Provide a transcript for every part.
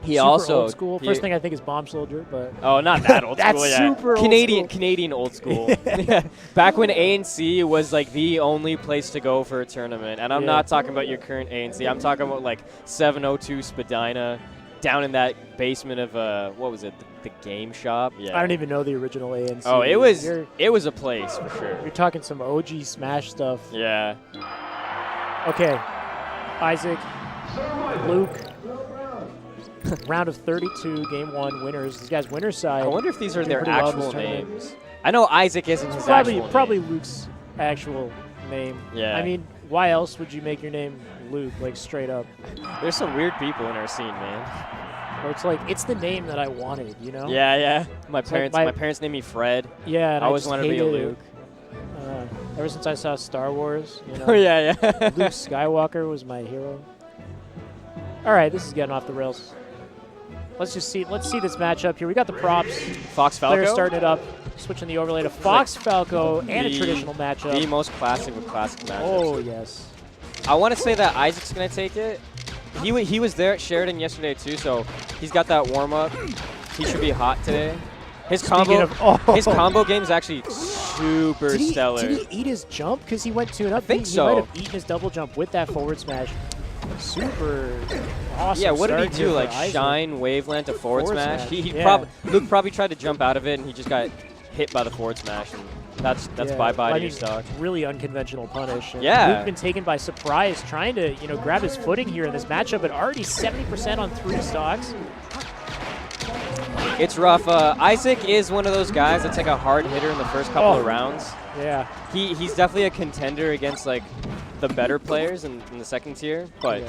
He super also old school. First thing I think is Bomb Soldier, but oh, not that old that's school. Yeah. super Canadian old school. Back when ANC was like the only place to go for a tournament, and I'm not talking about your current ANC. I'm talking about like 702 Spadina, down in that basement of what was it? The game shop. Yeah. I don't even know the original ANC. Oh, it was a place for sure. You're talking some OG Smash stuff. Yeah. Okay, Izek, Luke. Round of 32, game 1 winners. These guys' winner side. I wonder if these are their actual names. I know Izek isn't his actual name. Probably Luke's actual name. Yeah. I mean, why else would you make your name Luke, like straight up? There's some weird people in our scene, man. Or it's like, it's the name that I wanted, you know? Yeah, yeah. My parents named me Fred. Yeah, and I always wanted to be a Luke. Ever since I saw Star Wars, you know. Oh, yeah, yeah. Luke Skywalker was my hero. All right, this is getting off the rails. Let's see this matchup here. We got the props. Fox Falco. Players starting it up, switching the overlay to Fox Falco and a traditional matchup. The most classic of classic matchups. Oh yes. I want to say that Isaac's gonna take it. He was there at Sheridan yesterday too, so he's got that warm up. He should be hot today. His combo game is actually super stellar. Did he eat his jump? Because he went 2-0. I think so. He might have eaten his double jump with that forward smash. Super awesome. Yeah, what did he do? Like Izek. shine waveland to forward smash? Luke probably tried to jump out of it, and he just got hit by the forward smash. And that's bye-bye to your stock. Really unconventional punish. And yeah. Luke been taken by surprise, trying to grab his footing here in this matchup, but already 70% on 3 stocks. It's rough. Izek is one of those guys that's like a hard hitter in the first couple of rounds. Yeah. He's definitely a contender against like the better players in the second tier, but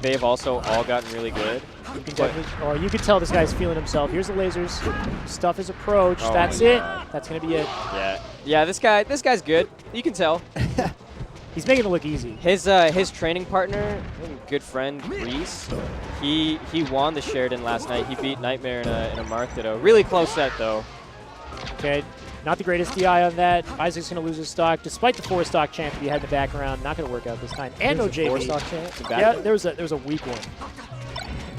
they've also all gotten really good. You can tell this guy's feeling himself. Here's the lasers. Stuff is approached. That's it. That's gonna be it. Yeah. Yeah. This guy's good. You can tell. He's making it look easy. His training partner, good friend Reese, he won the Sheridan last night. He beat Nightmare in a Marth Ditto. Really close set though. Okay. Not the greatest DI on that. Isaac's going to lose his stock, despite the 4-stock champ he had in the background. Not going to work out this time. And no JV. 4-stock champ? Yeah, there was a weak one.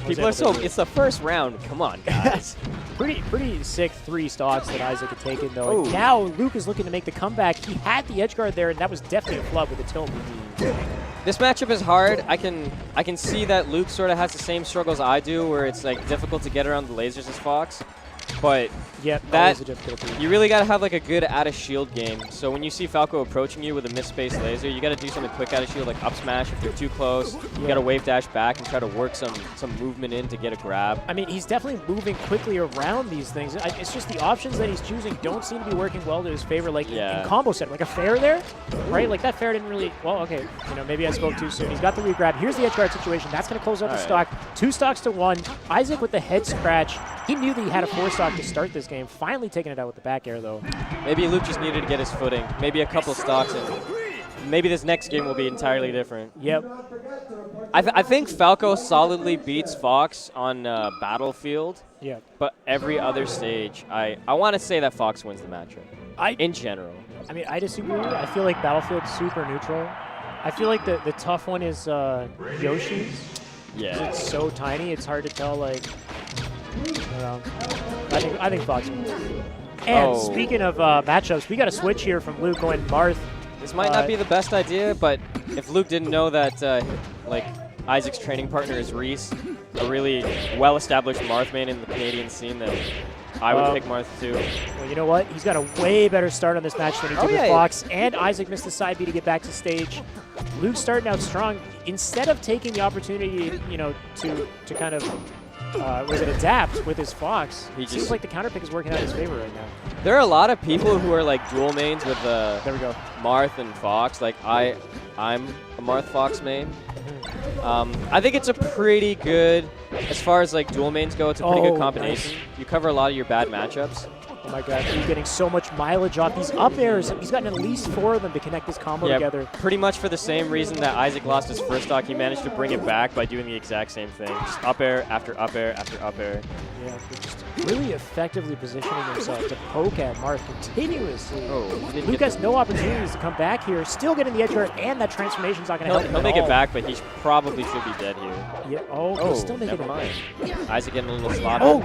People are it's the first round. Come on, guys. pretty sick 3 stocks that Izek had taken, though. And now Luke is looking to make the comeback. He had the edge guard there, and that was definitely a flub with the tilt. This matchup is hard. I can see that Luke sort of has the same struggles I do, where it's like difficult to get around the lasers as Fox. But that is a difficulty. You really got to have like a good out of shield game. So when you see Falco approaching you with a misspaced laser, you got to do something quick out of shield, like up smash if they're too close. You got to wave dash back and try to work some movement in to get a grab. I mean, he's definitely moving quickly around these things. It's just the options that he's choosing don't seem to be working well to his favor. Like in combo set, like a fair there, right? Like that fair didn't really. Well, okay, maybe I spoke too soon. He's got the regrab. Here's the edge guard situation. That's going to close up the stock. 2 stocks to 1. Izek with the head scratch. He knew that he had a 4-stock to start this game. Finally taking it out with the back air, though. Maybe Luke just needed to get his footing. Maybe a couple stocks, and maybe this next game will be entirely different. Yep. I think Falco solidly beats Fox on Battlefield. Yeah. But every other stage, I want to say that Fox wins the matchup. In general. I mean, I disagree. I feel like Battlefield's super neutral. I feel like the tough one is Yoshi's. Yeah. It's so tiny, it's hard to tell, like... I think Fox wins. And speaking of matchups, we got a switch here from Luke going Marth. This might not be the best idea, but if Luke didn't know that like Isaac's training partner is Reese, a really well-established Marth main in the Canadian scene, then I would pick Marth too. Well, you know what? He's got a way better start on this match than he did with Fox, and Izek missed the side B to get back to stage. Luke's starting out strong. Instead of taking the opportunity, to kind of adapt with his Fox. He seems like the counter pick is working out in his favor right now. There are a lot of people who are like dual mains with Marth and Fox. Like I'm a Marth Fox main. I think it's a pretty good, as far as like dual mains go, it's a pretty good combination. Nice. You cover a lot of your bad matchups. Oh my god, he's getting so much mileage off these up airs. He's gotten at least 4 of them to connect this combo together. Pretty much for the same reason that Izek lost his first stock, he managed to bring it back by doing the exact same thing. Just up air after up air after up air. Yeah, just really effectively positioning himself to poke at Marth continuously. Luke has no opportunities to come back here, still getting the edge guard, and that transformation's not going to help him He'll make it back, but he probably should be dead here. Yeah. Oh, he'll still make never it mind. Izek getting a little slot. Oh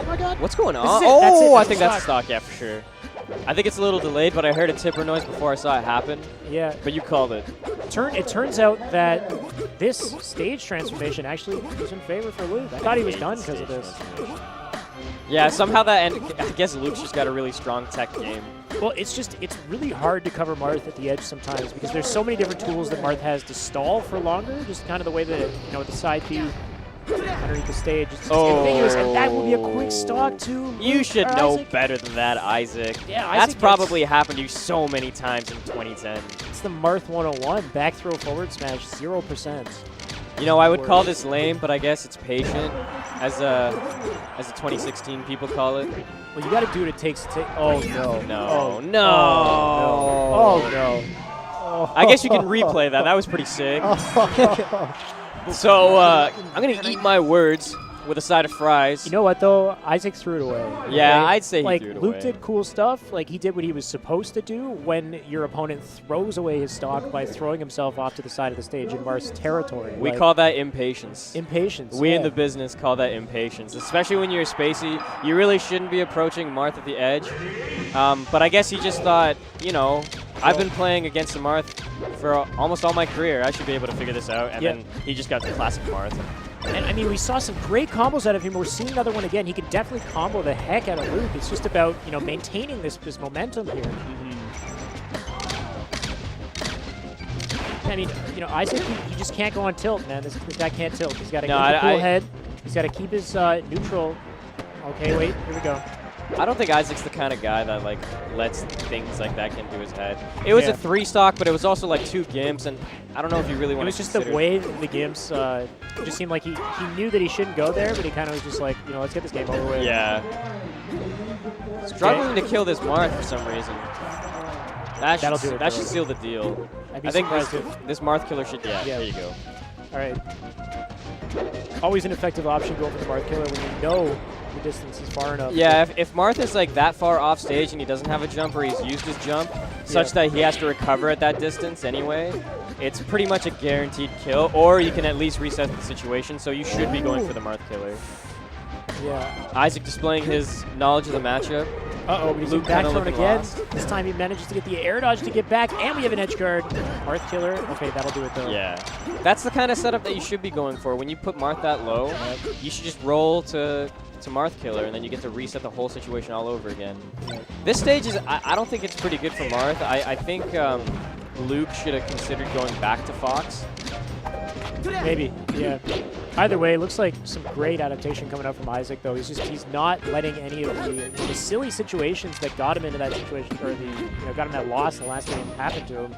my god. What's going on? I think that's a stock, yeah, for sure. I think it's a little delayed, but I heard a tipper noise before I saw it happen. Yeah. But you called it. It turns out that this stage transformation actually was in favor for Luke. I thought he was done because of this. Yeah, somehow that end. I guess Luke's just got a really strong tech game. Well, it's really hard to cover Marth at the edge sometimes because there's so many different tools that Marth has to stall for longer, just kind of the way that, with the side B underneath the stage. It's ambiguous, and that will be a quick stock too. You should know better than that, Izek. Yeah, that's probably happened to you so many times in 2010. It's the Marth 101, back throw forward smash, 0%. I would call this lame, but I guess it's patient, as the 2016 people call it. Well, you got to do what it takes to take. Oh no! No! I guess you can replay that. That was pretty sick. So I'm gonna eat my words with a side of fries. You know what though? Izek threw it away. Yeah, I'd say he threw it away. Luke did cool stuff. Like he did what he was supposed to do when your opponent throws away his stock by throwing himself off to the side of the stage in Marth's territory. We call that impatience. Impatience. We in the business call that impatience, especially when you're spacey. You really shouldn't be approaching Marth at the edge. But I guess he just thought, I've been playing against the Marth for almost all my career. I should be able to figure this out. And then he just got the classic Marth. And I mean, we saw some great combos out of him. We're seeing another one again. He can definitely combo the heck out of Luke. It's just about, maintaining this momentum here. I mean, Izek, he just can't go on tilt, man. This guy can't tilt. He's got to keep a cool head. He's got to keep his neutral. Okay, wait, here we go. I don't think Izek's the kind of guy that lets things like that get into his head. It was a 3 stock, but it was also 2 gimps, and I don't know if you really want to. It was just the way the gimps. It just seemed like he knew that he shouldn't go there, but he kind of was just like, let's get this game over with. Yeah. Struggling to kill this Marth for some reason. That should seal the deal. I think this Marth killer should. Yeah, there you go. All right. Always an effective option going for the Marth killer when you know the distance is far enough. Yeah, if Marth is that far off stage and he doesn't have a jump or he's used his jump such that he has to recover at that distance anyway, it's pretty much a guaranteed kill, or you can at least reset the situation, so you should be going for the Marth killer. Yeah. Izek displaying his knowledge of the matchup. But he's back thrown again. Lost. This time he manages to get the air dodge to get back, and we have an edge guard. Marth killer. Okay, that'll do it though. Yeah. That's the kind of setup that you should be going for. When you put Marth that low, you should just roll to Marth killer, and then you get to reset the whole situation all over again. This stage is, I don't think it's pretty good for Marth. I think Luke should have considered going back to Fox. Maybe, yeah. Either way, it looks like some great adaptation coming up from Izek, though. He's not letting any of the silly situations that got him into that situation, or got him that loss in the last game happen to him.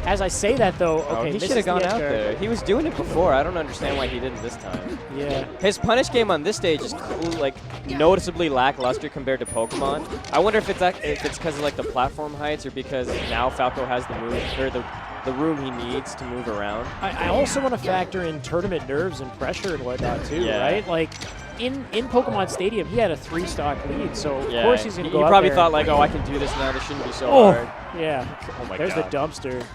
As I say that, though, okay, he should have gone out there. He was doing it before. I don't understand why he didn't this time. Yeah. His punish game on this stage is noticeably lackluster compared to Pokemon. I wonder if it's because of the platform heights, or because now Falco has the move, or the room he needs to move around. I also want to factor in tournament nerves and pressure and whatnot too, right? In Pokemon Stadium, he had a 3-stock lead, so of course he's going to go out probably there. Thought I can do this now. This shouldn't be so hard. Yeah. Oh my There's God. the dumpster.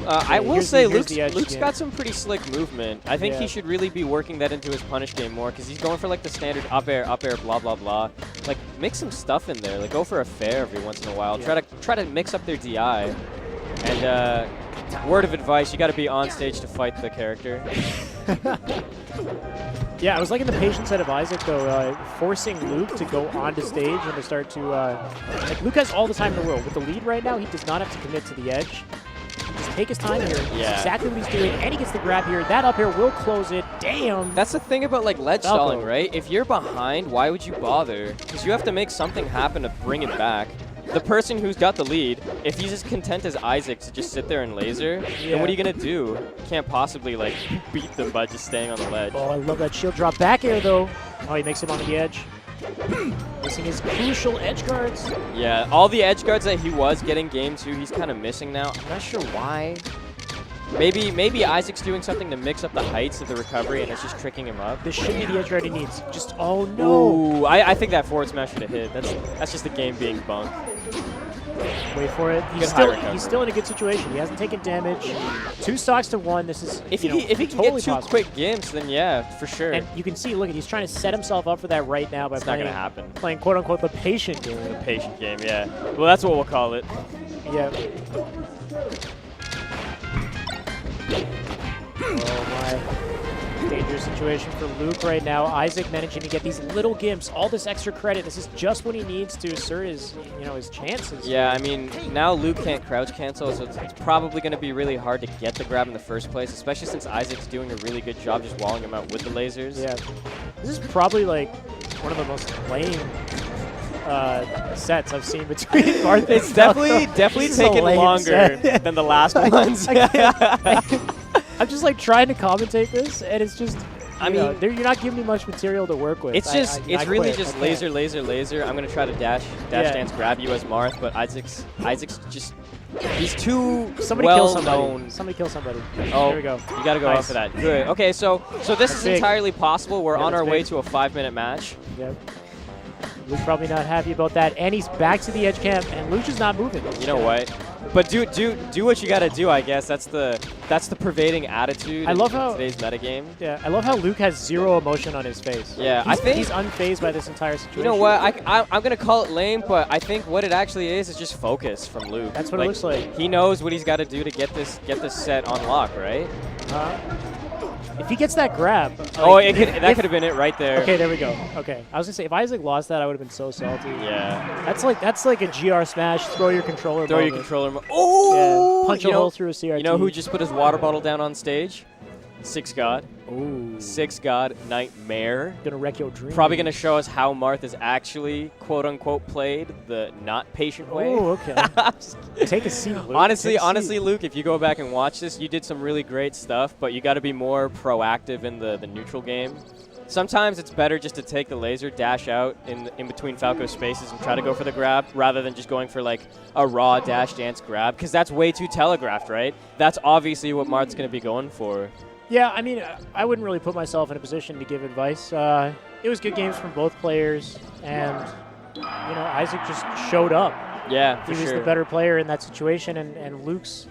I will say Luke's got some pretty slick movement. I think he should really be working that into his punish game more, because he's going for the standard up air, blah blah blah. Mix some stuff in there. Go for a fair every once in a while. Try to mix up their DI. And word of advice, you got to be on stage to fight the character. Yeah, I was liking the patience out of Izek, though, forcing Luke to go onto stage and to start to... Luke has all the time in the world. With the lead right now, he does not have to commit to the edge. Just take his time here. That's exactly what he's doing, and he gets the grab here. That up here will close it. Damn! That's the thing about ledge stalling, right? If you're behind, why would you bother? Because you have to make something happen to bring it back. The person who's got the lead, if he's as content as Izek to just sit there and laser, then what are you going to do? You can't possibly, beat them by just staying on the ledge. Oh, I love that shield drop back air, though. Oh, he makes it onto the edge. Missing his crucial edge guards. Yeah, all the edge guards that he was getting game 2, he's kind of missing now. I'm not sure why. Maybe Isaac's doing something to mix up the heights of the recovery and it's just tricking him up. This should be the edge guard he needs. Just, oh no. Ooh, I think that forward smash should have hit. That's just the game being bunked. Wait for it. He's still in a good situation. He hasn't taken damage. 2 stocks to 1. This is if he can totally get 2 possible. quick gimps, then yeah, for sure. And you can see, look, he's trying to set himself up for that right now by it's not gonna happen. Playing quote unquote the patient game. The patient game, yeah. Well, that's what we'll call it. Yeah. Oh my. Dangerous situation for Luke right now. Isaac managing to get these little gimps, all this extra credit. This is just what he needs to assert his, his chances. Yeah, I mean, now Luke can't crouch cancel, so it's probably going to be really hard to get the grab in the first place, especially since Isaac's doing a really good job just walling him out with the lasers. Yeah. This is probably like one of the most lame sets I've seen between Marth. It's definitely taken longer than the last ones. I'm just like trying to commentate this, and it's just, you're not giving me much material to work with. It's just, it's really just laser, laser, laser. I'm gonna try to dash dance, grab you as Marth, but Isaac's just, he's too well-known. Somebody kill somebody. Oh, there we go. You gotta go out for that. Good. Okay, so this is entirely possible. We're on our way to a 5-minute match. Yep. Luke's probably not happy about that, and he's back to the edge camp, and Luke is not moving. You know what? But do what you gotta do, I guess. That's the pervading attitude in today's metagame. Yeah, I love how Luke has 0 emotion on his face. Yeah, I think he's unfazed by this entire situation. You know what? I'm gonna call it lame, but I think what it actually is just focus from Luke. That's what it looks like. He knows what he's got to do to get this set on lock, right? If he gets that grab. Like, that could have been it right there. Okay, there we go. Okay, I was gonna say if Isaac lost that, I would have been so salty. Yeah. That's like a GR smash. Throw your controller. Oh! Yeah. Punch a hole through a CRT. You know who just put his water bottle down on stage? 6 God. Ooh. 6 God Nightmare. Gonna wreck your dream. Probably gonna show us how Marth is actually quote unquote played the not patient way. Oh, okay. Take a seat, Luke. Honestly, Luke, if you go back and watch this, you did some really great stuff, but you got to be more proactive in the neutral game. Sometimes it's better just to take the laser, dash out in between Falco's spaces and try to go for the grab rather than just going for like a raw dash dance grab, because that's way too telegraphed, right? That's obviously what Marth's going to be going for. Yeah, I mean, I wouldn't really put myself in a position to give advice. It was good games from both players, and Isaac just showed up. Yeah, for he was the better player in that situation, and Luke's,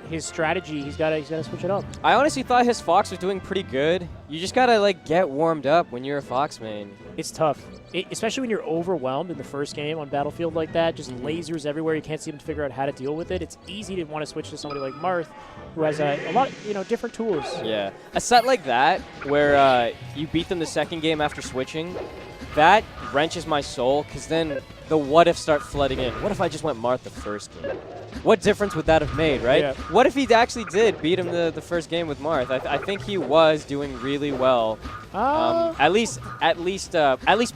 his strategy, he's got to switch it up. I honestly thought his Fox was doing pretty good. You just got to like get warmed up when you're a Fox main. It's tough, especially when you're overwhelmed in the first game on Battlefield like that. Just lasers everywhere. You can't seem to figure out how to deal with it. It's easy to want to switch to somebody like Marth, who has a lot of, different tools. Yeah. A set like that where you beat them the second game after switching, that wrenches my soul, because then the what-ifs start flooding in. What if I just went Marth the first game? What difference would that have made, right? Yeah. What if he actually did beat him the first game with Marth? I think he was doing really well. At least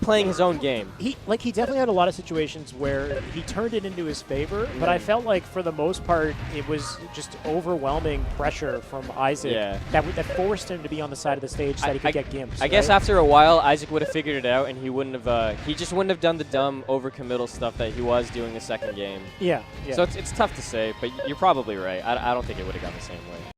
playing his own game. He definitely had a lot of situations where he turned it into his favor, but I felt like for the most part it was just overwhelming pressure from Isaac that forced him to be on the side of the stage so that he could get gimps. I guess after a while Isaac would have figured it out, and he just wouldn't have done the dumb overcommittal stuff that he was doing the second game. Yeah. So it's tough to say, but you're probably right. I don't think it would have gone the same way.